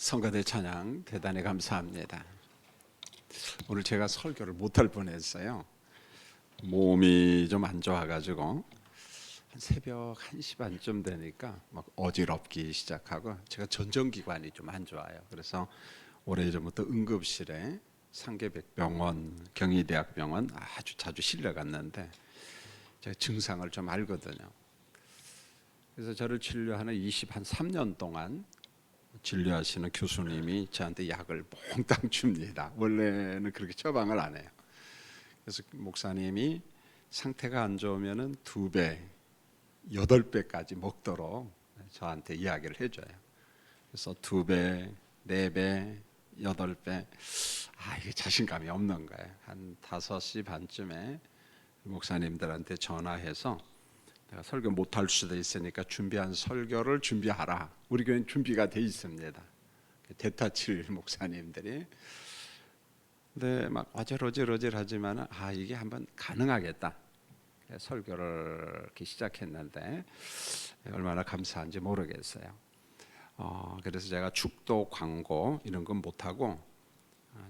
성가대 찬양 대단히 감사합니다. 오늘 제가 설교를 못할 뻔했어요. 몸이 좀 안 좋아가지고 한 새벽 1시 반쯤 되니까 막 어지럽기 시작하고, 제가 전정기관이 좀 안 좋아요. 그래서 오래전부터 응급실에 상계백병원, 경희대학병원 아주 자주 실려갔는데 제가 증상을 좀 알거든요. 그래서 저를 치료하는 23년 동안 진료하시는 교수님이 저한테 약을 몽땅 줍니다. 원래는 그렇게 처방을 안 해요. 그래서 목사님이 상태가 안 좋으면은 2배, 8배까지 먹도록 저한테 이야기를 해줘요. 그래서 2배, 4배, 8배. 이게 자신감이 없는 거예요. 한 5시 반쯤에 목사님들한테 전화해서 내가 설교 못할 수도 있으니까 준비한 설교를 준비하라. 우리 교회는 준비가 돼 있습니다. 대타칠 목사님들이. 근데 막 어질어질하지만 이게 한번 가능하겠다. 설교를 이렇게 시작했는데 얼마나 감사한지 모르겠어요. 그래서 제가 축도 광고 이런 건 못하고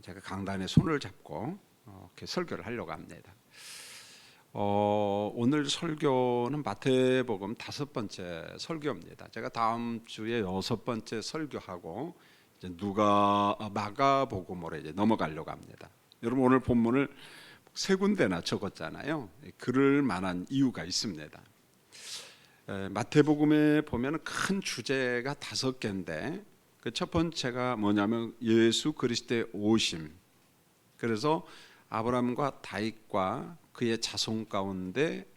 제가 강단에 손을 잡고 이렇게 설교를 하려고 합니다. 오늘 설교는 마태복음 5번째 설교입니다. 제가 다음 주에 6번째 설교하고 이제 마가복음으로 이제 넘어가려고 합니다. 여러분, 오늘 본문을 3군데나 적었잖아요. 그럴 만한 이유가 있습니다. 마태복음에 보면 큰 주제가 5개인데 그 첫 번째가 뭐냐면 예수 그리스도의 오심. 그래서 아브라함과 다윗과 그의 자손 가운데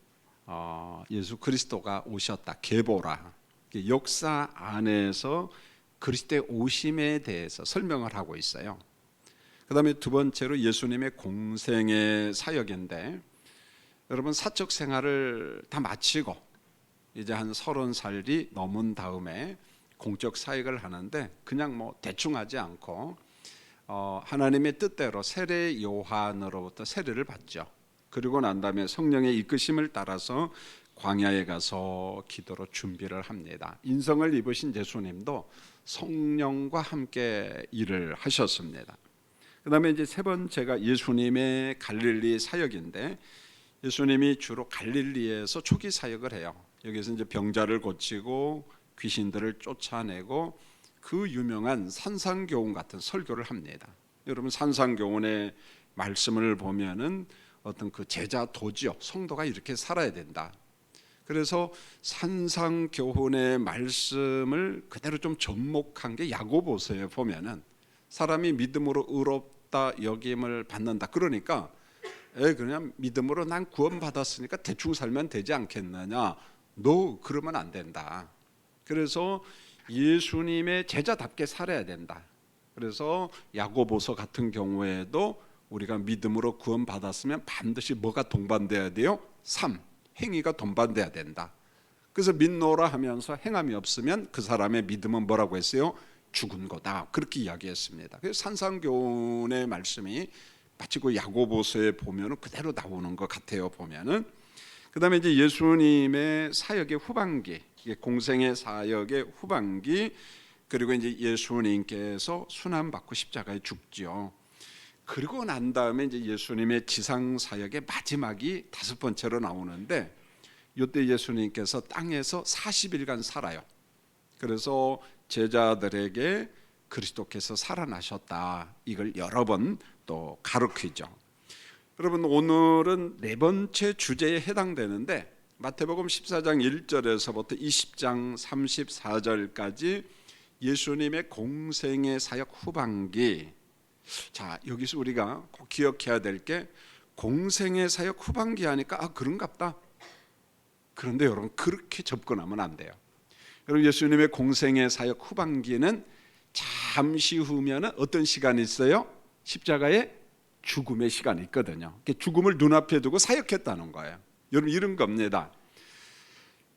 예수 그리스도가 오셨다. 계보라. 역사 안에서 그리스도의 오심에 대해서 설명을 하고 있어요. 그 다음에 2번째로 예수님의 공생의 사역인데, 여러분 사적 생활을 다 마치고 이제 한 30살이 넘은 다음에 공적 사역을 하는데 그냥 뭐 대충 하지 않고 하나님의 뜻대로 세례 요한으로부터 세례를 받죠. 그리고 난 다음에 성령의 이끄심을 따라서 광야에 가서 기도로 준비를 합니다. 인성을 입으신 예수님도 성령과 함께 일을 하셨습니다. 그 다음에 이제 3번째가 예수님의 갈릴리 사역인데, 예수님이 주로 갈릴리에서 초기 사역을 해요. 여기서 이제 병자를 고치고 귀신들을 쫓아내고 그 유명한 산상교훈 같은 설교를 합니다. 여러분, 산상교훈의 말씀을 보면은 어떤 그 제자 도지요, 성도가 이렇게 살아야 된다. 그래서 산상교훈의 말씀을 그대로 좀 접목한 게 야고보서에 보면은 사람이 믿음으로 의롭다 여김을 받는다. 그러니까 그냥 믿음으로 난 구원받았으니까 대충 살면 되지 않겠느냐. 너 그러면 안 된다. 그래서 예수님의 제자답게 살아야 된다. 그래서 야고보서 같은 경우에도 우리가 믿음으로 구원받았으면 반드시 뭐가 동반돼야 돼요? 삶, 행위가 동반돼야 된다. 그래서 믿노라 하면서 행함이 없으면 그 사람의 믿음은 뭐라고 했어요? 죽은 거다. 그렇게 이야기했습니다. 그래서 산상교훈의 말씀이 마치 그 야고보서에 보면 그대로 나오는 것 같아요. 보면은. 그다음에 이제 예수님의 사역의 후반기, 공생의 사역의 후반기, 그리고 이제 예수님께서 순환받고 십자가에 죽지요. 그리고 난 다음에 이제 예수님의 지상 사역의 마지막이 5번째로 나오는데, 이때 예수님께서 땅에서 40일간 살아요. 그래서 제자들에게 그리스도께서 살아나셨다, 이걸 여러 번 또 가르치죠. 여러분, 오늘은 4번째 주제에 해당되는데 마태복음 14장 1절에서부터 20장 34절까지 예수님의 공생의 사역 후반기. 자, 여기서 우리가 꼭 기억해야 될 게, 공생의 사역 후반기 하니까 그런갑다. 그런데 여러분, 그렇게 접근하면 안 돼요. 여러분, 예수님의 공생의 사역 후반기는 잠시 후면은 어떤 시간이 있어요? 십자가의 죽음의 시간이 있거든요. 죽음을 눈앞에 두고 사역했다는 거예요. 여러분, 이런 겁니다.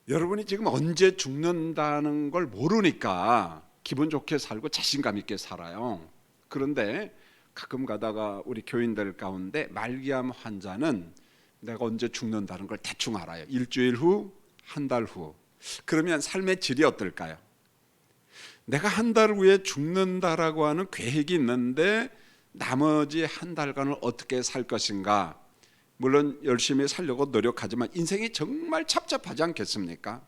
여러분이 지금 언제 죽는다는 걸 모르니까 기분 좋게 살고 자신감 있게 살아요. 그런데 가끔 가다가 우리 교인들 가운데 말기암 환자는 내가 언제 죽는다는 걸 대충 알아요. 일주일 후, 한 달 후. 그러면 삶의 질이 어떨까요? 내가 한 달 후에 죽는다라고 하는 계획이 있는데 나머지 한 달간을 어떻게 살 것인가. 물론 열심히 살려고 노력하지만 인생이 정말 착잡하지 않겠습니까?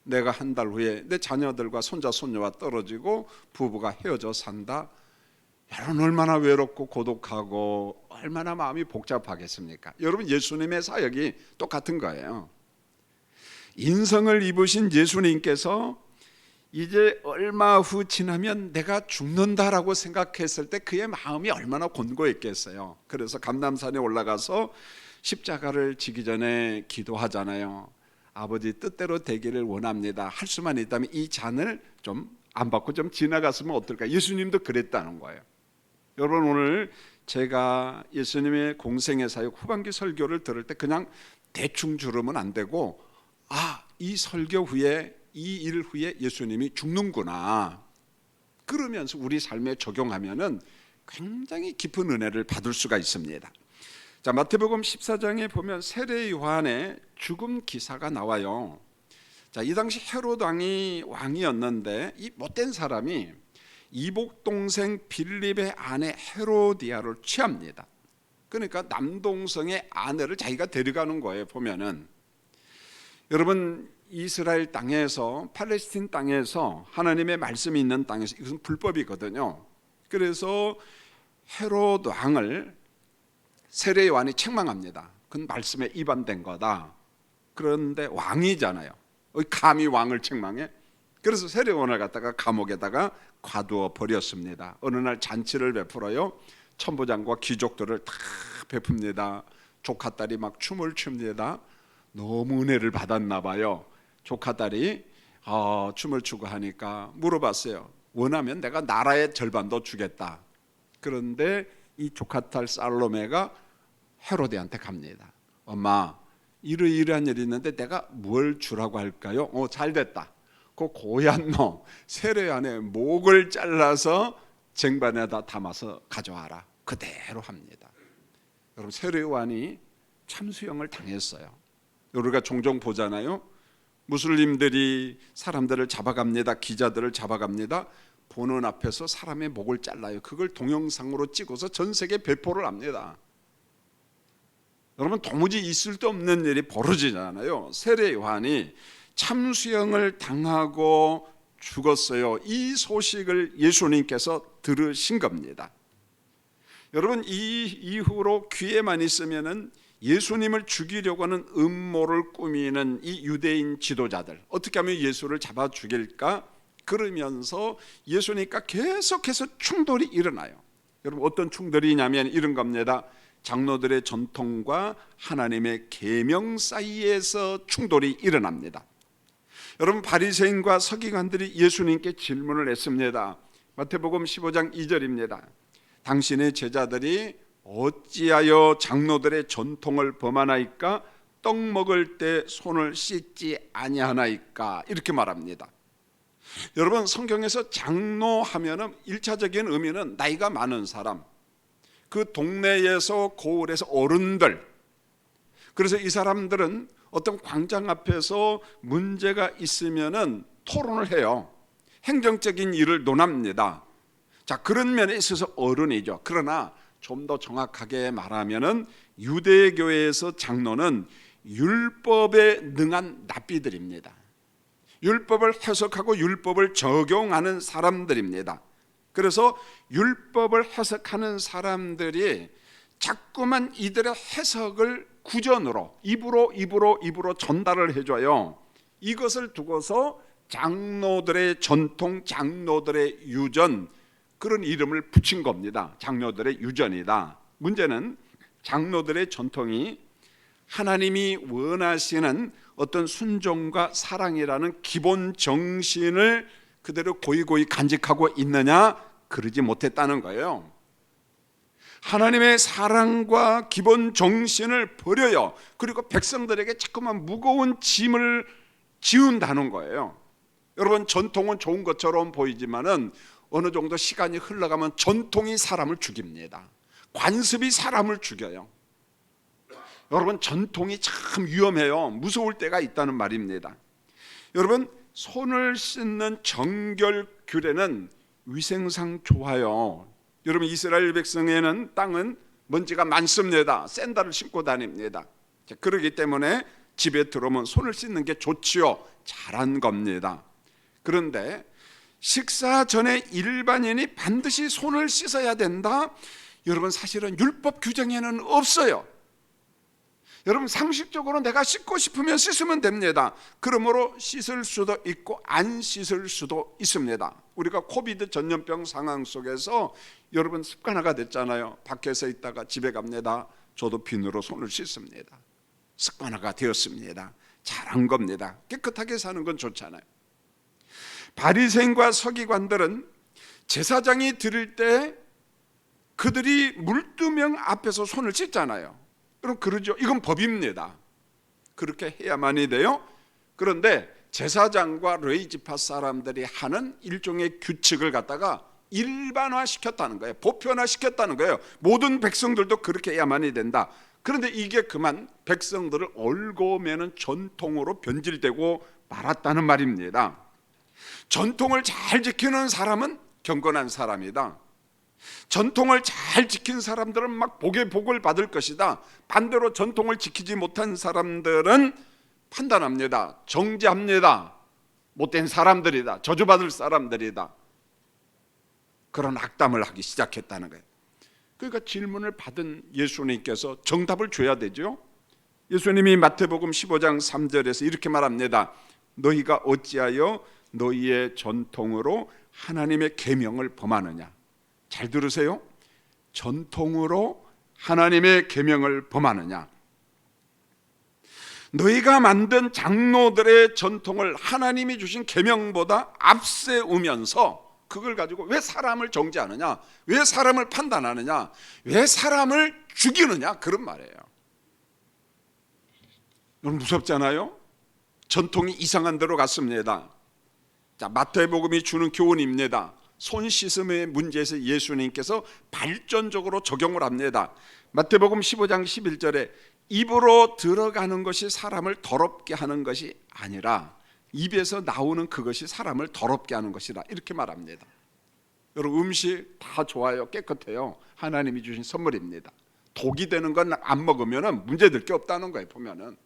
내가 한 달 후에 내 자녀들과 손자 손녀와 떨어지고 부부가 헤어져 산다. 여러분 얼마나 외롭고 고독하고 얼마나 마음이 복잡하겠습니까? 여러분 예수님의 사역이 똑같은 거예요. 인성을 입으신 예수님께서 이제 얼마 후 지나면 내가 죽는다라고 생각했을 때 그의 마음이 얼마나 곤고했겠어요. 그래서 감람산에 올라가서 십자가를 지기 전에 기도하잖아요. 아버지 뜻대로 되기를 원합니다. 할 수만 있다면 이 잔을 좀 안 받고 좀 지나갔으면 어떨까. 예수님도 그랬다는 거예요. 여러분 오늘 제가 예수님의 공생의 사역 후반기 설교를 들을 때 그냥 대충 들으면 안 되고 이 설교 후에 이 일 후에 예수님이 죽는구나. 그러면서 우리 삶에 적용하면은 굉장히 깊은 은혜를 받을 수가 있습니다. 자, 마태복음 14장에 보면 세례 요한의 죽음 기사가 나와요. 자, 이 당시 헤롯 왕이 왕이었는데 이 못된 사람이 이복 동생 빌립의 아내 헤로디아를 취합니다. 그러니까 남동생의 아내를 자기가 데려가는 거예요. 보면은 여러분 이스라엘 땅에서 팔레스틴 땅에서 하나님의 말씀이 있는 땅에서 이것은 불법이거든요. 그래서 헤롯 왕을 세례 요한이 책망합니다. 그건 말씀에 위반된 거다. 그런데 왕이잖아요. 감히 왕을 책망해? 그래서 세례 요한을 갖다가 감옥에다가 가두어 버렸습니다. 어느 날 잔치를 베풀어요. 천부장과 귀족들을 다 베풉니다. 조카딸이 막 춤을 춥니다. 너무 은혜를 받았나 봐요. 조카딸이 춤을 추고 하니까 물어봤어요. 원하면 내가 나라의 절반도 주겠다. 그런데 이 조카딸 살로메가 헤로데한테 갑니다. 엄마, 이러이러한 일이 있는데 내가 뭘 주라고 할까요? 잘됐다. 그 고얀 놈 세례 요한의 목을 잘라서 쟁반에다 담아서 가져와라. 그대로 합니다. 여러분 세례 요한이 참수형을 당했어요. 우리가 종종 보잖아요. 무슬림들이 사람들을 잡아갑니다. 기자들을 잡아갑니다. 보는 앞에서 사람의 목을 잘라요. 그걸 동영상으로 찍어서 전 세계에 배포를 합니다. 여러분 도무지 있을 데 없는 일이 벌어지잖아요. 세례 요한이 참수형을 당하고 죽었어요. 이 소식을 예수님께서 들으신 겁니다. 여러분 이 이후로 귀에만 있으면은 예수님을 죽이려고 하는 음모를 꾸미는 이 유대인 지도자들, 어떻게 하면 예수를 잡아 죽일까? 그러면서 예수님과 계속해서 충돌이 일어나요. 여러분 어떤 충돌이냐면 이런 겁니다. 장로들의 전통과 하나님의 계명 사이에서 충돌이 일어납니다. 여러분 바리새인과 서기관들이 예수님께 질문을 했습니다. 마태복음 15장 2절입니다. 당신의 제자들이 어찌하여 장로들의 전통을 범하나이까? 떡 먹을 때 손을 씻지 아니하나이까? 이렇게 말합니다. 여러분 성경에서 장로 하면은 1차적인 의미는 나이가 많은 사람, 그 동네에서 고을에서 어른들. 그래서 이 사람들은 어떤 광장 앞에서 문제가 있으면은 토론을 해요. 행정적인 일을 논합니다. 자, 그런 면에 있어서 어른이죠. 그러나 좀 더 정확하게 말하면은 유대교회에서 장로는 율법에 능한 납비들입니다. 율법을 해석하고 율법을 적용하는 사람들입니다. 그래서 율법을 해석하는 사람들이 자꾸만 이들의 해석을 구전으로 입으로 전달을 해줘요. 이것을 두고서 장로들의 전통, 장로들의 유전, 그런 이름을 붙인 겁니다. 장로들의 유전이다. 문제는 장로들의 전통이 하나님이 원하시는 어떤 순종과 사랑이라는 기본 정신을 그대로 고이고이 간직하고 있느냐? 그러지 못했다는 거예요. 하나님의 사랑과 기본 정신을 버려요. 그리고 백성들에게 자꾸만 무거운 짐을 지운다는 거예요. 여러분 전통은 좋은 것처럼 보이지만은 어느 정도 시간이 흘러가면 전통이 사람을 죽입니다. 관습이 사람을 죽여요. 여러분 전통이 참 위험해요. 무서울 때가 있다는 말입니다. 여러분 손을 씻는 정결 규례는 위생상 좋아요. 여러분, 이스라엘 백성에는 땅은 먼지가 많습니다. 샌들을 신고 다닙니다. 그렇기 때문에 집에 들어오면 손을 씻는 게 좋지요. 잘한 겁니다. 그런데 식사 전에 일반인이 반드시 손을 씻어야 된다? 여러분, 사실은 율법 규정에는 없어요. 여러분, 상식적으로 내가 씻고 싶으면 씻으면 됩니다. 그러므로 씻을 수도 있고 안 씻을 수도 있습니다. 우리가 코비드 전염병 상황 속에서 여러분 습관화가 됐잖아요. 밖에서 있다가 집에 갑니다. 저도 비누로 손을 씻습니다. 습관화가 되었습니다. 잘한 겁니다. 깨끗하게 사는 건 좋잖아요. 바리새인과 서기관들은 제사장이 드릴 때 그들이 물두명 앞에서 손을 씻잖아요. 그럼 그러죠. 이건 법입니다. 그렇게 해야만이 돼요. 그런데 제사장과 레위 지파 사람들이 하는 일종의 규칙을 갖다가 일반화시켰다는 거예요. 보편화시켰다는 거예요. 모든 백성들도 그렇게 해야만이 된다. 그런데 이게 그만 백성들을 얽어매는 전통으로 변질되고 말았다는 말입니다. 전통을 잘 지키는 사람은 경건한 사람이다. 전통을 잘 지킨 사람들은 막 복의 복을 받을 것이다. 반대로 전통을 지키지 못한 사람들은 판단합니다. 정죄합니다. 못된 사람들이다. 저주받을 사람들이다. 그런 악담을 하기 시작했다는 거예요. 그러니까 질문을 받은 예수님께서 정답을 줘야 되죠. 예수님이 마태복음 15장 3절에서 이렇게 말합니다. 너희가 어찌하여 너희의 전통으로 하나님의 계명을 범하느냐. 잘 들으세요. 전통으로 하나님의 계명을 범하느냐. 너희가 만든 장로들의 전통을 하나님이 주신 계명보다 앞세우면서 그걸 가지고 왜 사람을 정죄하느냐, 왜 사람을 판단하느냐, 왜 사람을 죽이느냐, 그런 말이에요. 너무 무섭잖아요. 전통이 이상한 데로 갔습니다. 자, 마태복음이 주는 교훈입니다. 손 씻음의 문제에서 예수님께서 발전적으로 적용을 합니다. 마태복음 15장 11절에 입으로 들어가는 것이 사람을 더럽게 하는 것이 아니라 입에서 나오는 그것이 사람을 더럽게 하는 것이라, 이렇게 말합니다. 여러분, 음식 다 좋아요. 깨끗해요. 하나님이 주신 선물입니다. 독이 되는 건 안 먹으면 문제될 게 없다는 거예요. 보면은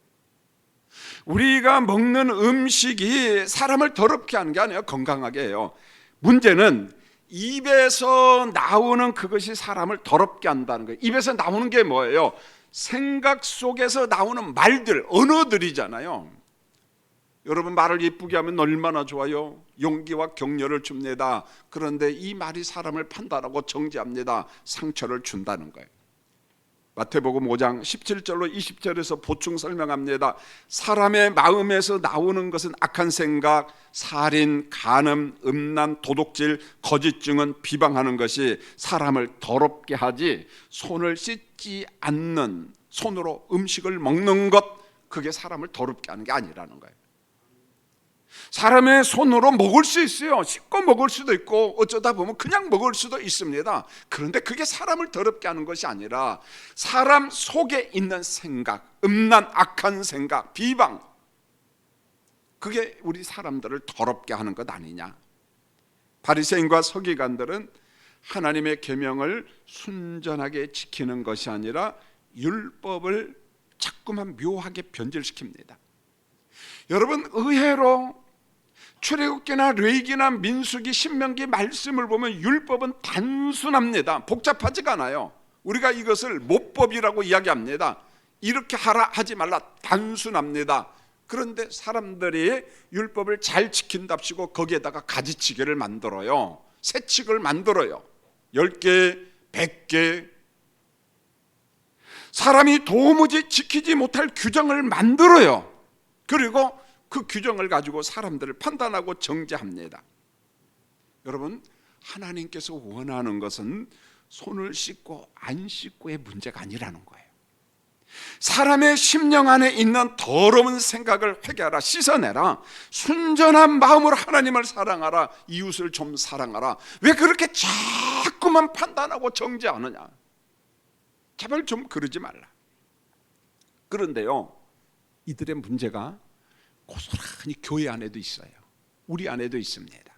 우리가 먹는 음식이 사람을 더럽게 하는 게 아니에요. 건강하게 해요. 문제는 입에서 나오는 그것이 사람을 더럽게 한다는 거예요. 입에서 나오는 게 뭐예요? 생각 속에서 나오는 말들, 언어들이잖아요. 여러분, 말을 예쁘게 하면 얼마나 좋아요. 용기와 격려를 줍니다. 그런데 이 말이 사람을 판단하고 정죄합니다. 상처를 준다는 거예요. 마태복음 5장 17절로 20절에서 보충 설명합니다. 사람의 마음에서 나오는 것은 악한 생각, 살인, 간음, 음란, 도둑질, 거짓 증언, 비방하는 것이 사람을 더럽게 하지, 손을 씻지 않는 손으로 음식을 먹는 것, 그게 사람을 더럽게 하는 게 아니라는 거예요. 사람의 손으로 먹을 수 있어요. 씻고 먹을 수도 있고 어쩌다 보면 그냥 먹을 수도 있습니다. 그런데 그게 사람을 더럽게 하는 것이 아니라 사람 속에 있는 생각, 음란, 악한 생각, 비방, 그게 우리 사람들을 더럽게 하는 것 아니냐. 바리새인과 서기관들은 하나님의 계명을 순전하게 지키는 것이 아니라 율법을 자꾸만 묘하게 변질시킵니다. 여러분, 의외로 출애굽기나 레위기나 민수기, 신명기 말씀을 보면 율법은 단순합니다. 복잡하지가 않아요. 우리가 이것을 모법이라고 이야기합니다. 이렇게 하라 하지 말라, 단순합니다. 그런데 사람들이 율법을 잘 지킨답시고 거기에다가 가지치기를 만들어요. 세칙을 만들어요. 10개, 100개. 사람이 도무지 지키지 못할 규정을 만들어요. 그리고 그 규정을 가지고 사람들을 판단하고 정죄합니다. 여러분, 하나님께서 원하는 것은 손을 씻고 안 씻고의 문제가 아니라는 거예요. 사람의 심령 안에 있는 더러운 생각을 회개하라, 씻어내라. 순전한 마음으로 하나님을 사랑하라, 이웃을 좀 사랑하라. 왜 그렇게 자꾸만 판단하고 정죄하느냐. 제발 좀 그러지 말라. 그런데요, 이들의 문제가 고스란히 교회 안에도 있어요. 우리 안에도 있습니다.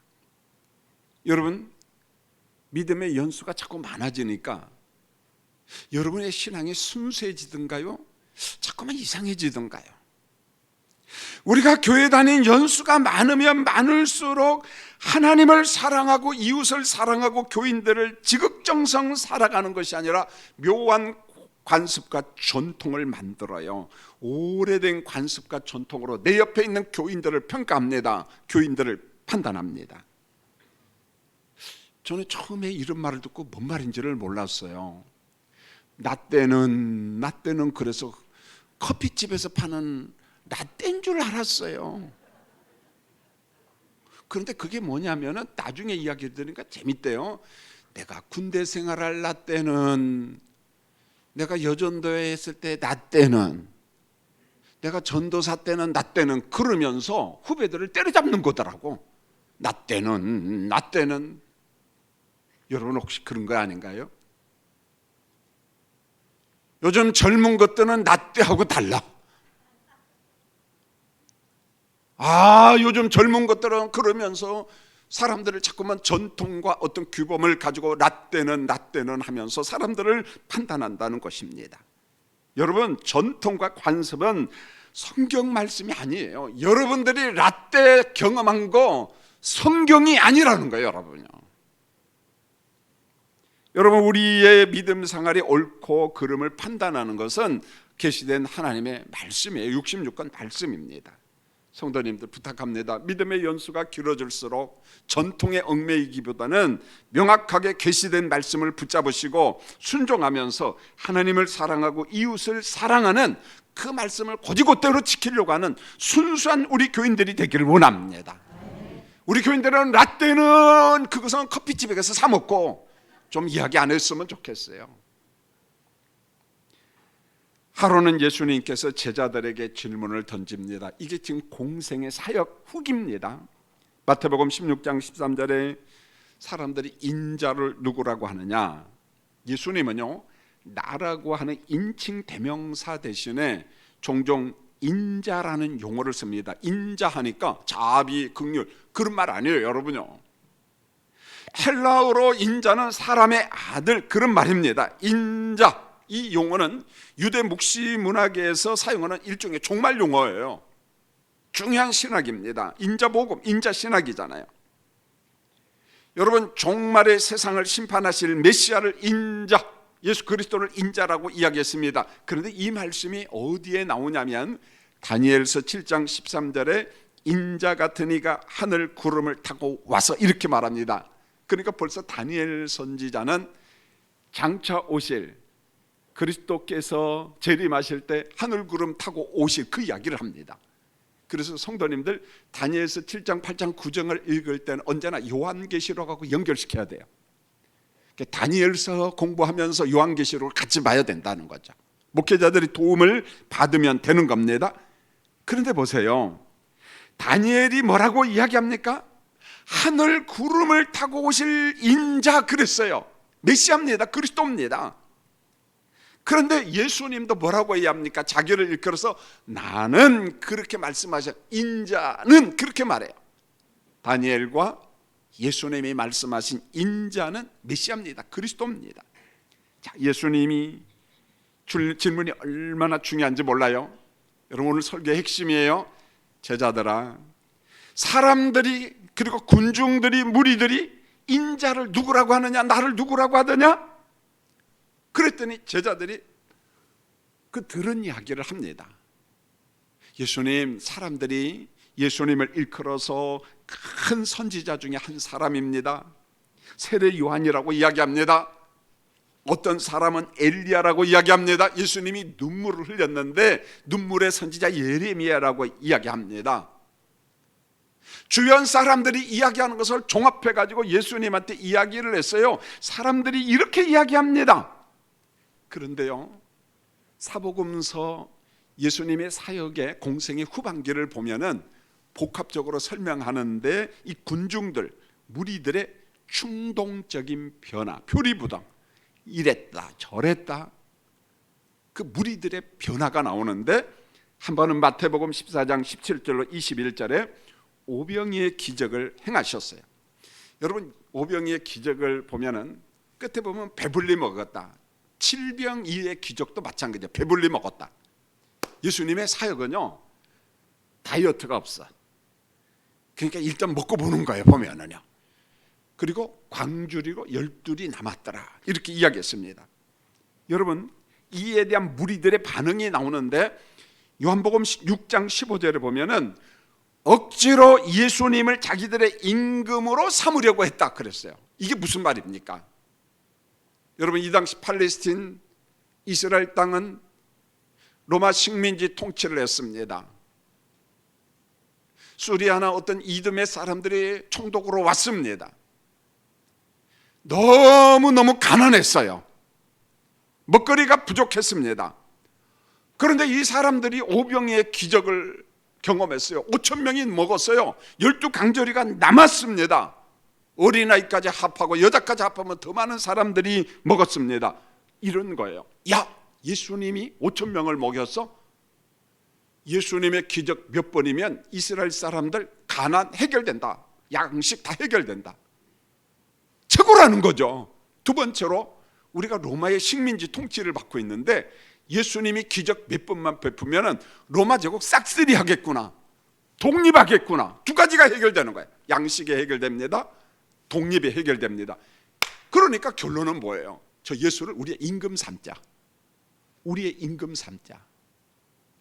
여러분, 믿음의 연수가 자꾸 많아지니까 여러분의 신앙이 순수해지든가요? 자꾸만 이상해지든가요? 우리가 교회 다닌 연수가 많으면 많을수록 하나님을 사랑하고 이웃을 사랑하고 교인들을 지극정성 살아가는 것이 아니라 묘한 관습과 전통을 만들어요. 오래된 관습과 전통으로 내 옆에 있는 교인들을 평가합니다. 교인들을 판단합니다. 저는 처음에 이런 말을 듣고 뭔 말인지를 몰랐어요. 나 때는 그래서 커피집에서 파는 라떼인 줄 알았어요. 그런데 그게 뭐냐면은 나중에 이야기 들으니까 재밌대요. 내가 군대 생활할 나 때는, 내가 여전도에 했을 때 나 때는, 내가 전도사 때는 나 때는, 그러면서 후배들을 때려잡는 거더라고. 나 때는. 여러분 혹시 그런 거 아닌가요? 요즘 젊은 것들은 나 때하고 달라. 요즘 젊은 것들은 그러면서 사람들을 자꾸만 전통과 어떤 규범을 가지고 나 때는 하면서 사람들을 판단한다는 것입니다. 여러분, 전통과 관습은 성경 말씀이 아니에요. 여러분들이 라떼 경험한 거 성경이 아니라는 거예요, 여러분요. 여러분, 우리의 믿음 생활이 옳고 그름을 판단하는 것은 계시된 하나님의 말씀이에요. 66권 말씀입니다. 성도님들 부탁합니다. 믿음의 연수가 길어질수록 전통에 얽매이기보다는 명확하게 계시된 말씀을 붙잡으시고 순종하면서 하나님을 사랑하고 이웃을 사랑하는 그 말씀을 곧이곧대로 지키려고 하는 순수한 우리 교인들이 되기를 원합니다. 우리 교인들은 라떼는 그것은 커피집에 가서 사 먹고 좀 이야기 안 했으면 좋겠어요. 하루는 예수님께서 제자들에게 질문을 던집니다. 이게 지금 공생의 사역 후기입니다. 마태복음 16장 13절에 사람들이 인자를 누구라고 하느냐, 예수님은요 나라고 하는 인칭 대명사 대신에 종종 인자라는 용어를 씁니다. 인자하니까 자비, 긍휼, 그런 말 아니에요, 여러분요. 헬라어로 인자는 사람의 아들, 그런 말입니다. 인자, 이 용어는 유대 묵시 문학에서 사용하는 일종의 종말 용어예요. 중요한 신학입니다. 인자복음, 인자신학이잖아요. 여러분, 종말의 세상을 심판하실 메시아를 인자, 예수 그리스도를 인자라고 이야기했습니다. 그런데 이 말씀이 어디에 나오냐면 다니엘서 7장 13절에 인자 같은 이가 하늘 구름을 타고 와서 이렇게 말합니다. 그러니까 벌써 다니엘 선지자는 장차 오실 그리스도께서 재림하실 때 하늘 구름 타고 오실 그 이야기를 합니다. 그래서 성도님들 다니엘서 7장 8장 9장을 읽을 때는 언제나 요한계시록하고 연결시켜야 돼요. 다니엘서 공부하면서 요한계시록을 같이 봐야 된다는 거죠. 목회자들이 도움을 받으면 되는 겁니다. 그런데 보세요, 다니엘이 뭐라고 이야기합니까? 하늘 구름을 타고 오실 인자 그랬어요. 메시아입니다. 그리스도입니다. 그런데 예수님도 뭐라고 이야기합니까? 자기를 일컬어서 나는 그렇게 말씀하셔. 인자는 그렇게 말해요. 다니엘과 예수님이 말씀하신 인자는 메시아입니다. 그리스도입니다. 자, 예수님이 질문이 얼마나 중요한지 몰라요? 여러분, 오늘 설교의 핵심이에요. 제자들아, 사람들이 그리고 군중들이, 무리들이 인자를 누구라고 하느냐, 나를 누구라고 하느냐? 그랬더니 제자들이 그 들은 이야기를 합니다. 예수님, 사람들이 예수님을 일컬어서 큰 선지자 중에 한 사람입니다. 세례 요한이라고 이야기합니다. 어떤 사람은 엘리야라고 이야기합니다. 예수님이 눈물을 흘렸는데 눈물의 선지자 예레미야라고 이야기합니다. 주변 사람들이 이야기하는 것을 종합해 가지고 예수님한테 이야기를 했어요. 사람들이 이렇게 이야기합니다. 그런데요, 사복음서 예수님의 사역의 공생의 후반기를 보면은 복합적으로 설명하는데 이 군중들, 무리들의 충동적인 변화, 표리부동, 이랬다 저랬다, 그 무리들의 변화가 나오는데 한 번은 마태복음 14장 17절로 21절에 오병이의 기적을 행하셨어요. 여러분, 오병이의 기적을 보면은 끝에 보면 배불리 먹었다. 7병2의 기적도 마찬가지예요. 배불리 먹었다. 예수님의 사역은요, 다이어트가 없어. 그러니까 일단 먹고 보는 거예요, 보면은요. 그리고 광주리로 12이 남았더라, 이렇게 이야기했습니다. 여러분, 이에 대한 무리들의 반응이 나오는데 요한복음 6장 15절에 보면은 억지로 예수님을 자기들의 임금으로 삼으려고 했다 그랬어요. 이게 무슨 말입니까? 여러분, 이 당시 팔레스틴 이스라엘 땅은 로마 식민지 통치를 했습니다. 수리아나 어떤 이듬의 사람들이 총독으로 왔습니다. 너무너무 가난했어요. 먹거리가 부족했습니다. 그런데 이 사람들이 오병이의 기적을 경험했어요. 5천 명이 먹었어요. 12강조리가 남았습니다. 어린아이까지 합하고 여자까지 합하면 더 많은 사람들이 먹었습니다. 이런 거예요. 야, 예수님이 5천 명을 먹였어? 예수님의 기적 몇 번이면 이스라엘 사람들 가난 해결된다. 양식 다 해결된다. 최고라는 거죠. 두 번째로 우리가 로마의 식민지 통치를 받고 있는데 예수님이 기적 몇 번만 베푸면 로마 제국 싹쓸이 하겠구나, 독립하겠구나. 두 가지가 해결되는 거예요. 양식이 해결됩니다. 독립이 해결됩니다. 그러니까 결론은 뭐예요? 저 예수를 우리의 임금 삼자. 우리의 임금 삼자.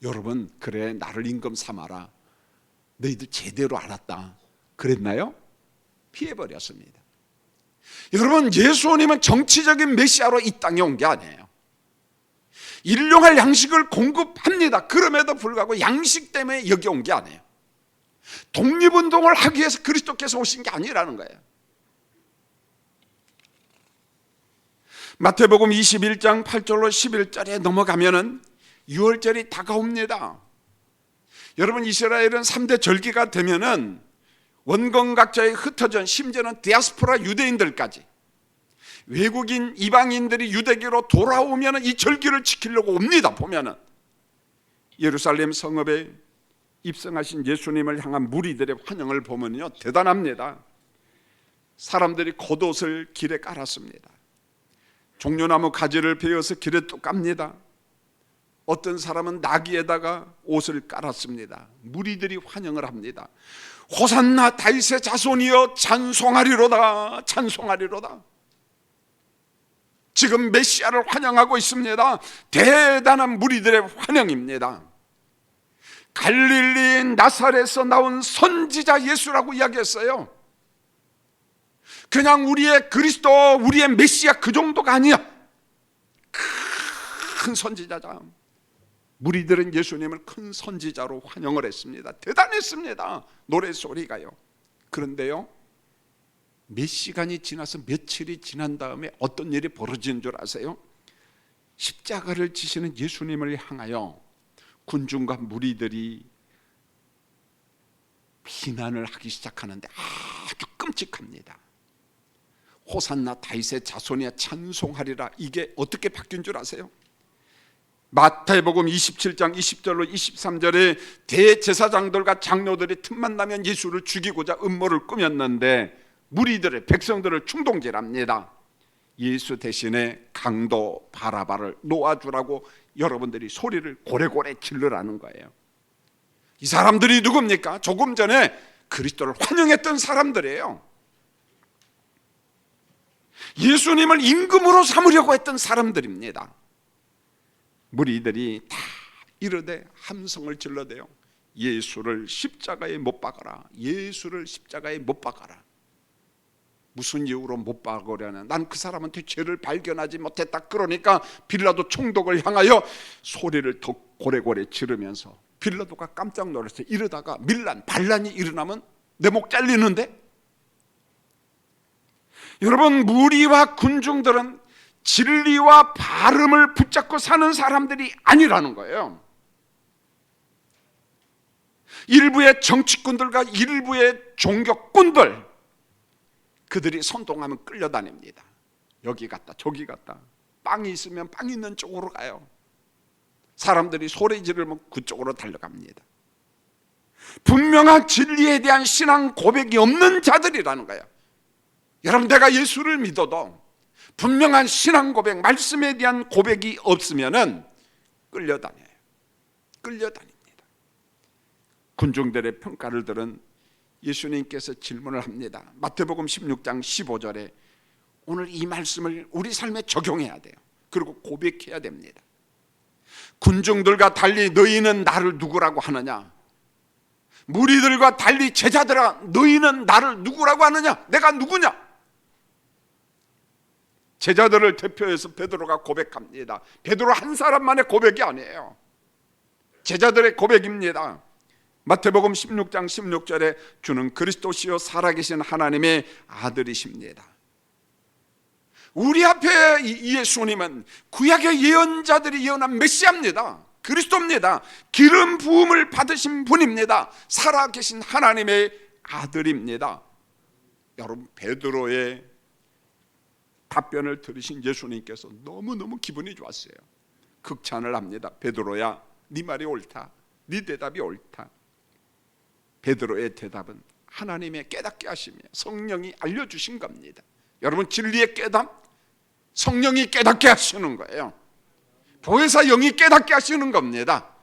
여러분, 그래, 나를 임금 삼아라. 너희들 제대로 알았다. 그랬나요? 피해버렸습니다. 여러분, 예수님은 정치적인 메시아로 이 땅에 온 게 아니에요. 일용할 양식을 공급합니다. 그럼에도 불구하고 양식 때문에 여기 온 게 아니에요. 독립운동을 하기 위해서 그리스도께서 오신 게 아니라는 거예요. 마태복음 21장 8절로 11절에 넘어가면은 6월절이 다가옵니다. 여러분, 이스라엘은 3대 절기가 되면은 원건각자에 흩어진, 심지어는 디아스포라 유대인들까지, 외국인 이방인들이 유대교로 돌아오면 이 절기를 지키려고 옵니다. 보면은 예루살렘 성읍에 입성하신 예수님을 향한 무리들의 환영을 보면요, 대단합니다. 사람들이 겉옷을 길에 깔았습니다. 종려나무 가지를 베어서 길에 또 깝니다. 어떤 사람은 나귀에다가 옷을 깔았습니다. 무리들이 환영을 합니다. 호산나 다윗의 자손이여 찬송하리로다, 찬송하리로다. 지금 메시아를 환영하고 있습니다. 대단한 무리들의 환영입니다. 갈릴리 나사렛에서 나온 선지자 예수라고 이야기했어요. 그냥 우리의 그리스도, 우리의 메시아 그 정도가 아니야. 큰 선지자자. 무리들은 예수님을 큰 선지자로 환영을 했습니다. 대단했습니다. 노래소리가요. 그런데요, 몇 시간이 지나서 며칠이 지난 다음에 어떤 일이 벌어지는 줄 아세요? 십자가를 지시는 예수님을 향하여 군중과 무리들이 비난을 하기 시작하는데 아주 끔찍합니다. 호산나 다윗의 자손이야 찬송하리라. 이게 어떻게 바뀐 줄 아세요? 마태복음 27장 20절로 23절에 대제사장들과 장로들이 틈만 나면 예수를 죽이고자 음모를 꾸몄는데 무리들의, 백성들을 충동질합니다. 예수 대신에 강도 바라바를 놓아주라고 여러분들이 소리를 고래고래 질르라는 거예요. 이 사람들이 누굽니까? 조금 전에 그리스도를 환영했던 사람들이에요. 예수님을 임금으로 삼으려고 했던 사람들입니다. 무리들이 다 이르되 함성을 질러대요. 예수를 십자가에 못 박아라. 예수를 십자가에 못 박아라. 무슨 이유로 못 박으려는? 난 그 사람한테 죄를 발견하지 못했다. 그러니까 빌라도 총독을 향하여 소리를 더 고래고래 지르면서 빌라도가 깜짝 놀랐어요. 이러다가 밀란, 반란이 일어나면 내 목 잘리는데? 여러분, 무리와 군중들은 진리와 바름을 붙잡고 사는 사람들이 아니라는 거예요. 일부의 정치꾼들과 일부의 종교꾼들, 그들이 선동하면 끌려다닙니다. 여기 갔다 저기 갔다. 빵이 있으면 빵 있는 쪽으로 가요. 사람들이 소리 지르면 그쪽으로 달려갑니다. 분명한 진리에 대한 신앙 고백이 없는 자들이라는 거예요. 여러분, 내가 예수를 믿어도 분명한 신앙 고백, 말씀에 대한 고백이 없으면은 끌려다녀요. 끌려다닙니다. 군중들의 평가를 들은 예수님께서 질문을 합니다. 마태복음 16장 15절에 오늘 이 말씀을 우리 삶에 적용해야 돼요. 그리고 고백해야 됩니다. 군중들과 달리 너희는 나를 누구라고 하느냐? 무리들과 달리 제자들아 너희는 나를 누구라고 하느냐? 내가 누구냐? 제자들을 대표해서 베드로가 고백합니다. 베드로 한 사람만의 고백이 아니에요. 제자들의 고백입니다. 마태복음 16장 16절에 주는 그리스도시요 살아계신 하나님의 아들이십니다. 우리 앞에 예수님은 구약의 예언자들이 예언한 메시아입니다. 그리스도입니다. 기름 부음을 받으신 분입니다. 살아계신 하나님의 아들입니다. 여러분, 베드로의 답변을 들으신 예수님께서 너무너무 기분이 좋았어요. 극찬을 합니다. 베드로야, 네 말이 옳다. 네 대답이 옳다. 베드로의 대답은 하나님의 깨닫게 하시며 성령이 알려주신 겁니다. 여러분, 진리의 깨닫, 성령이 깨닫게 하시는 거예요. 보혜사 영이 깨닫게 하시는 겁니다.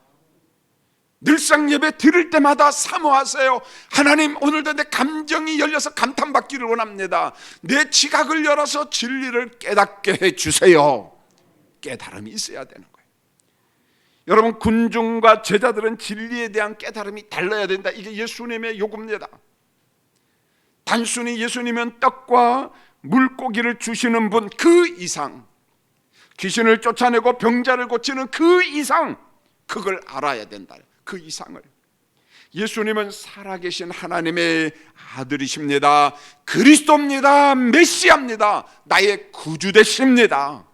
늘상 예배 드릴 때마다 사모하세요. 하나님, 오늘도 내 감정이 열려서 감탄받기를 원합니다. 내 지각을 열어서 진리를 깨닫게 해주세요. 깨달음이 있어야 되는 거예요. 여러분, 군중과 제자들은 진리에 대한 깨달음이 달라야 된다. 이게 예수님의 요구입니다. 단순히 예수님은 떡과 물고기를 주시는 분 그 이상, 귀신을 쫓아내고 병자를 고치는 그 이상, 그걸 알아야 된다. 그 이상을. 예수님은 살아계신 하나님의 아들이십니다. 그리스도입니다. 메시아입니다. 나의 구주 되십니다.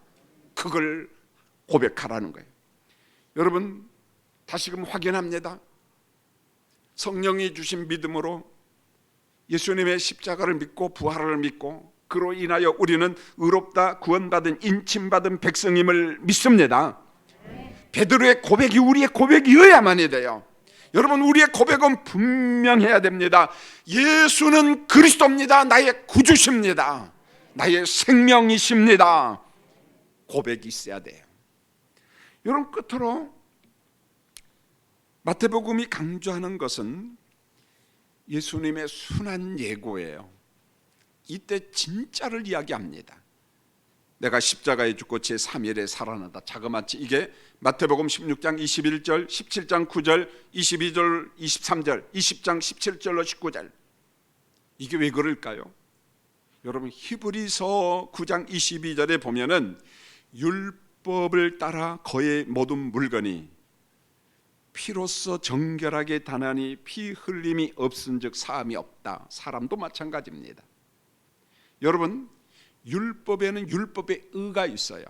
그걸 고백하라는 거예요. 여러분, 다시금 확인합니다. 성령이 주신 믿음으로 예수님의 십자가를 믿고 부활을 믿고 그로 인하여 우리는 의롭다 구원받은 인침받은 백성임을 믿습니다. 베드로의 고백이 우리의 고백이어야만이 돼요. 여러분, 우리의 고백은 분명해야 됩니다. 예수는 그리스도입니다. 나의 구주십니다. 나의 생명이십니다. 고백이 있어야 돼요. 여러분, 끝으로 마태복음이 강조하는 것은 예수님의 순한 예고예요. 이때 진짜를 이야기합니다. 내가 십자가에 죽고 제3일에 살아나다. 자그마치 이게 마태복음 16장 21절, 17장 9절, 22절, 23절, 20장 17절로 19절. 이게 왜 그럴까요? 여러분, 히브리서 9장 22절에 보면은 율법을 따라 거의 모든 물건이 피로써 정결하게 다나니 피 흘림이 없은즉 사함이 없다. 사람도 마찬가지입니다. 여러분, 율법에는 율법의 의가 있어요.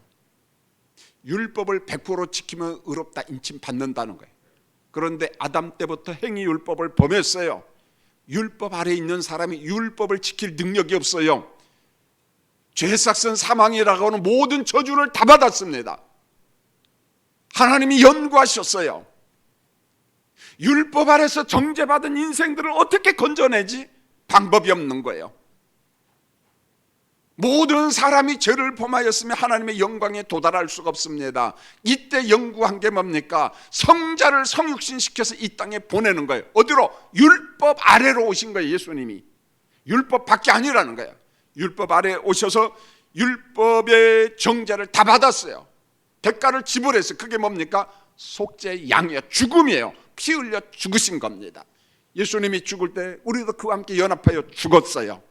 율법을 100% 지키면 의롭다 인침 받는다는 거예요. 그런데 아담 때부터 행위 율법을 범했어요. 율법 아래에 있는 사람이 율법을 지킬 능력이 없어요. 죄삭은 사망이라고 하는 모든 저주를 다 받았습니다. 하나님이 연구하셨어요. 율법 아래서 정죄받은 인생들을 어떻게 건져내지? 방법이 없는 거예요. 모든 사람이 죄를 범하였으면 하나님의 영광에 도달할 수가 없습니다. 이때 연구한 게 뭡니까? 성자를 성육신시켜서 이 땅에 보내는 거예요. 어디로? 율법 아래로 오신 거예요. 예수님이 율법 밖에 아니라는 거예요. 율법 아래에 오셔서 율법의 정죄를 다 받았어요. 대가를 지불했어요. 그게 뭡니까? 속죄 양이에요. 죽음이에요. 피 흘려 죽으신 겁니다. 예수님이 죽을 때 우리도 그와 함께 연합하여 죽었어요.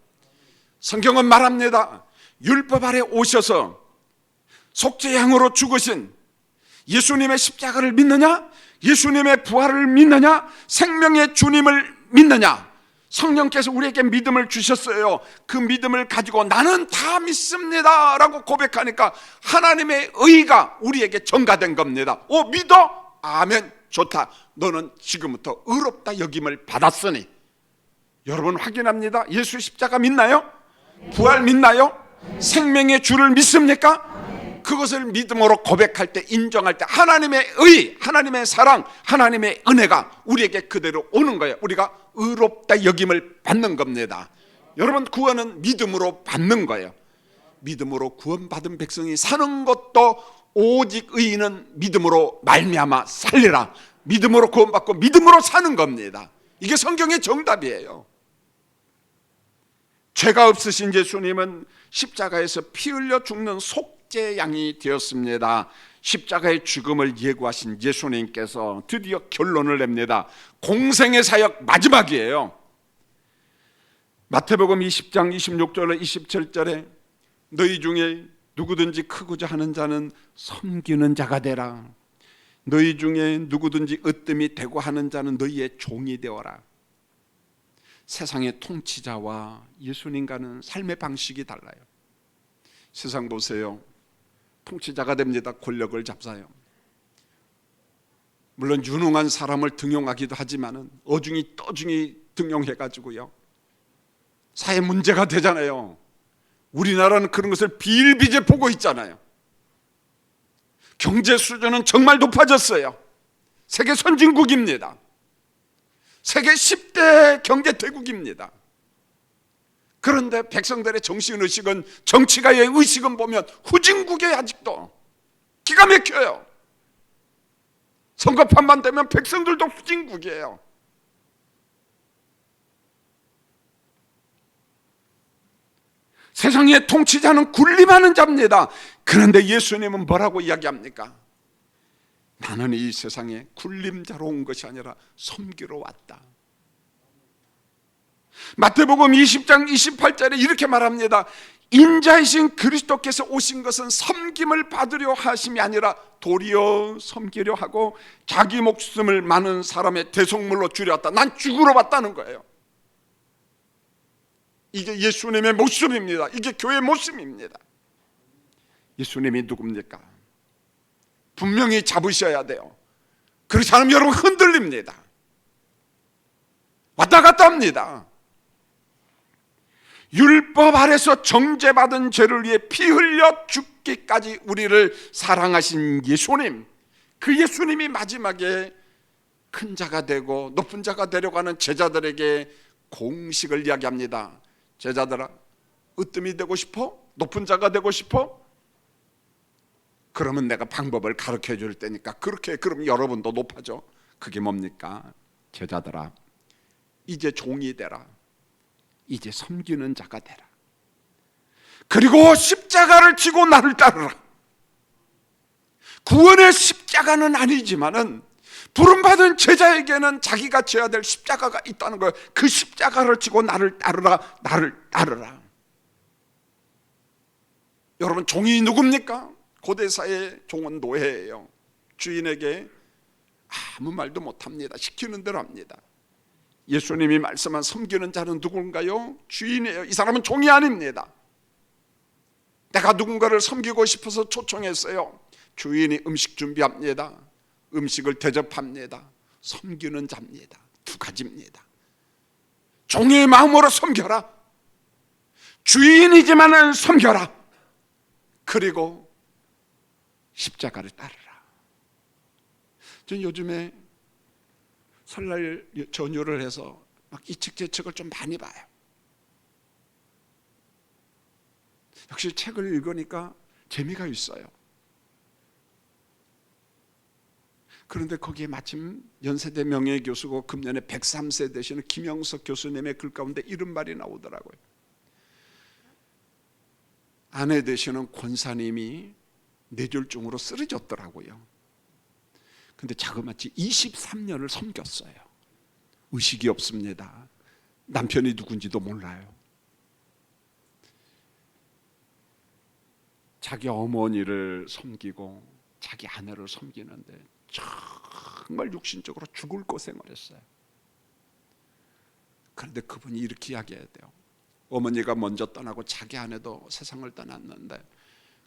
성경은 말합니다. 율법 아래 오셔서 속죄 양으로 죽으신 예수님의 십자가를 믿느냐? 예수님의 부활을 믿느냐? 생명의 주님을 믿느냐? 성령께서 우리에게 믿음을 주셨어요. 그 믿음을 가지고 나는 다 믿습니다 라고 고백하니까 하나님의 의가 우리에게 전가된 겁니다. 오, 믿어? 아멘. 좋다. 너는 지금부터 의롭다 여김을 받았으니. 여러분, 확인합니다. 예수 십자가 믿나요? 부활 믿나요? 생명의 주를 믿습니까? 그것을 믿음으로 고백할 때, 인정할 때 하나님의 의, 하나님의 사랑, 하나님의 은혜가 우리에게 그대로 오는 거예요. 우리가 의롭다 여김을 받는 겁니다. 여러분, 구원은 믿음으로 받는 거예요. 믿음으로 구원받은 백성이 사는 것도 오직 의인은 믿음으로 말미암아 살리라. 믿음으로 구원받고 믿음으로 사는 겁니다. 이게 성경의 정답이에요. 죄가 없으신 예수님은 십자가에서 피 흘려 죽는 속죄양이 되었습니다. 십자가의 죽음을 예고하신 예수님께서 드디어 결론을 냅니다. 공생의 사역 마지막이에요. 마태복음 20장 26절에 27절에 너희 중에 누구든지 크고자 하는 자는 섬기는 자가 되라. 너희 중에 누구든지 으뜸이 되고 하는 자는 너희의 종이 되어라. 세상의 통치자와 예수님과는 삶의 방식이 달라요. 세상 보세요. 통치자가 됩니다. 권력을 잡사요. 물론 유능한 사람을 등용하기도 하지만은 어중이 떠중이 등용해가지고요, 사회 문제가 되잖아요. 우리나라는 그런 것을 비일비재 보고 있잖아요. 경제 수준은 정말 높아졌어요. 세계 선진국입니다. 세계 10대 경제 대국입니다. 그런데 백성들의 정신의식은, 정치가의 의식은 보면 후진국에 아직도 기가 막혀요. 선거판만 되면 백성들도 후진국이에요. 세상의 통치자는 군림하는 자입니다. 그런데 예수님은 뭐라고 이야기합니까? 나는 이 세상에 군림자로 온 것이 아니라 섬기러 왔다. 마태복음 20장 28절에 이렇게 말합니다. 인자이신 그리스도께서 오신 것은 섬김을 받으려 하심이 아니라 도리어 섬기려 하고 자기 목숨을 많은 사람의 대속물로 주려 왔다. 난 죽으러 왔다는 거예요. 이게 예수님의 모습입니다. 이게 교회의 모습입니다. 예수님이 누굽니까? 분명히 잡으셔야 돼요. 그렇지 않으면 여러분 흔들립니다. 왔다 갔다 합니다. 율법 아래서 정죄받은 죄를 위해 피 흘려 죽기까지 우리를 사랑하신 예수님, 그 예수님이 마지막에 큰 자가 되고 높은 자가 되려고 하는 제자들에게 공식을 이야기합니다. 제자들아, 으뜸이 되고 싶어? 높은 자가 되고 싶어? 그러면 내가 방법을 가르쳐 줄 테니까 그렇게, 그럼 여러분도 높아져. 그게 뭡니까? 제자들아, 이제 종이 되라. 이제 섬기는 자가 되라. 그리고 십자가를 지고 나를 따르라. 구원의 십자가는 아니지만은 부름받은 제자에게는 자기가 져야 될 십자가가 있다는 거예요. 그 십자가를 지고 나를 따르라. 나를 따르라. 여러분, 종이 누굽니까? 고대사의 종은 노예예요. 주인에게 아무 말도 못합니다. 시키는 대로 합니다. 예수님이 말씀한 섬기는 자는 누군가요? 주인이에요. 이 사람은 종이 아닙니다. 내가 누군가를 섬기고 싶어서 초청했어요. 주인이 음식 준비합니다. 음식을 대접합니다. 섬기는 자입니다. 두 가지입니다. 종의 마음으로 섬겨라. 주인이지만은 섬겨라. 그리고 십자가를 따르라. 전 요즘에 설날 전유를 해서 막 이측저측을 좀 많이 봐요. 역시 책을 읽으니까 재미가 있어요. 그런데 거기에 마침 연세대 명예교수고 금년에 103세 되시는 김영석 교수님의 글 가운데 이런 말이 나오더라고요. 아내 되시는 권사님이 뇌졸중으로 쓰러졌더라고요. 근데 자그마치 23년을 섬겼어요. 의식이 없습니다. 남편이 누군지도 몰라요. 자기 어머니를 섬기고 자기 아내를 섬기는데 정말 육신적으로 죽을 고생을 했어요. 그런데 그분이 이렇게 이야기해야 돼요. 어머니가 먼저 떠나고 자기 아내도 세상을 떠났는데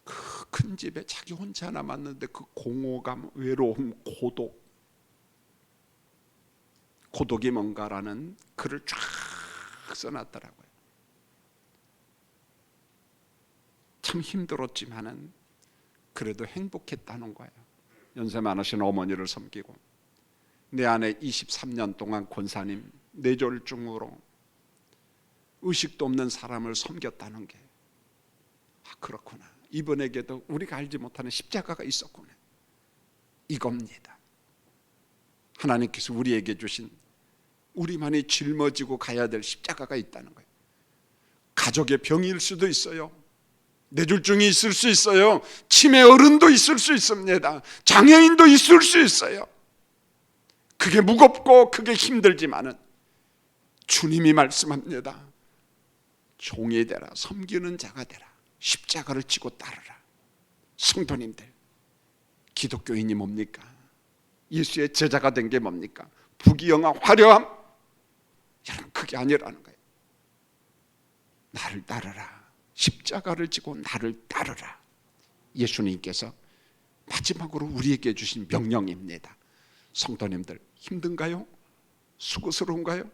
그 큰 집에 자기 혼자 남았는데 그 공허감, 외로움, 고독이 뭔가라는 글을 쫙 써놨더라고요. 참 힘들었지만은 그래도 행복했다는 거예요. 연세 많으신 어머니를 섬기고 내 아내 23년 동안 권사님 뇌졸중으로 의식도 없는 사람을 섬겼다는 게 그렇구나, 이분에게도 우리가 알지 못하는 십자가가 있었구나, 이겁니다. 하나님께서 우리에게 주신, 우리만이 짊어지고 가야 될 십자가가 있다는 거예요. 가족의 병일 수도 있어요. 뇌졸중이 있을 수 있어요. 치매 어른도 있을 수 있습니다. 장애인도 있을 수 있어요. 그게 무겁고 그게 힘들지만은 주님이 말씀합니다. 종이 되라, 섬기는 자가 되라, 십자가를 지고 따르라. 성도님들, 기독교인이 뭡니까? 예수의 제자가 된 게 뭡니까? 부귀영화, 화려함? 여러분, 그게 아니라는 거예요. 나를 따르라, 십자가를 지고 나를 따르라. 예수님께서 마지막으로 우리에게 주신 명령입니다. 성도님들, 힘든가요? 수고스러운가요?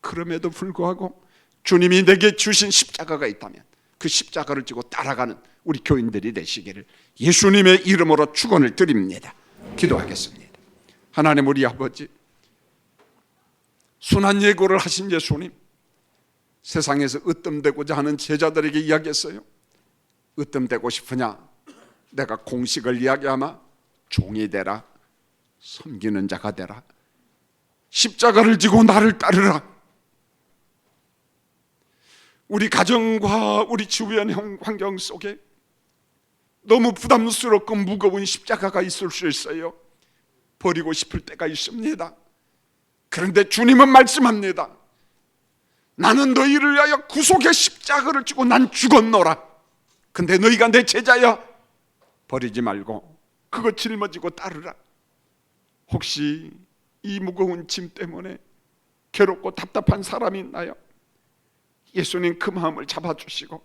그럼에도 불구하고 주님이 내게 주신 십자가가 있다면 그 십자가를 지고 따라가는 우리 교인들이 되시기를 예수님의 이름으로 축원을 드립니다. 기도하겠습니다. 하나님, 우리 아버지, 순한 예고를 하신 예수님, 세상에서 으뜸되고자 하는 제자들에게 이야기했어요. 으뜸되고 싶으냐? 내가 공식을 이야기하마 종이 되라, 섬기는 자가 되라, 십자가를 지고 나를 따르라. 우리 가정과 우리 주변 환경 속에 너무 부담스럽고 무거운 십자가가 있을 수 있어요. 버리고 싶을 때가 있습니다. 그런데 주님은 말씀합니다. 나는 너희를 위하여 구속의 십자가를 지고 난 죽었노라. 근데 너희가 내 제자야. 버리지 말고 그거 짊어지고 따르라. 혹시 이 무거운 짐 때문에 괴롭고 답답한 사람이 있나요? 예수님 그 마음을 잡아주시고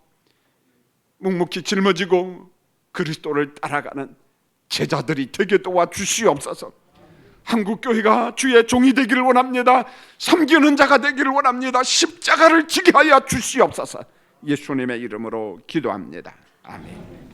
묵묵히 짊어지고 그리스도를 따라가는 제자들이 되게 도와주시옵소서. 한국교회가 주의 종이 되기를 원합니다. 섬기는 자가 되기를 원합니다. 십자가를 지게 하여 주시옵소서. 예수님의 이름으로 기도합니다. 아멘.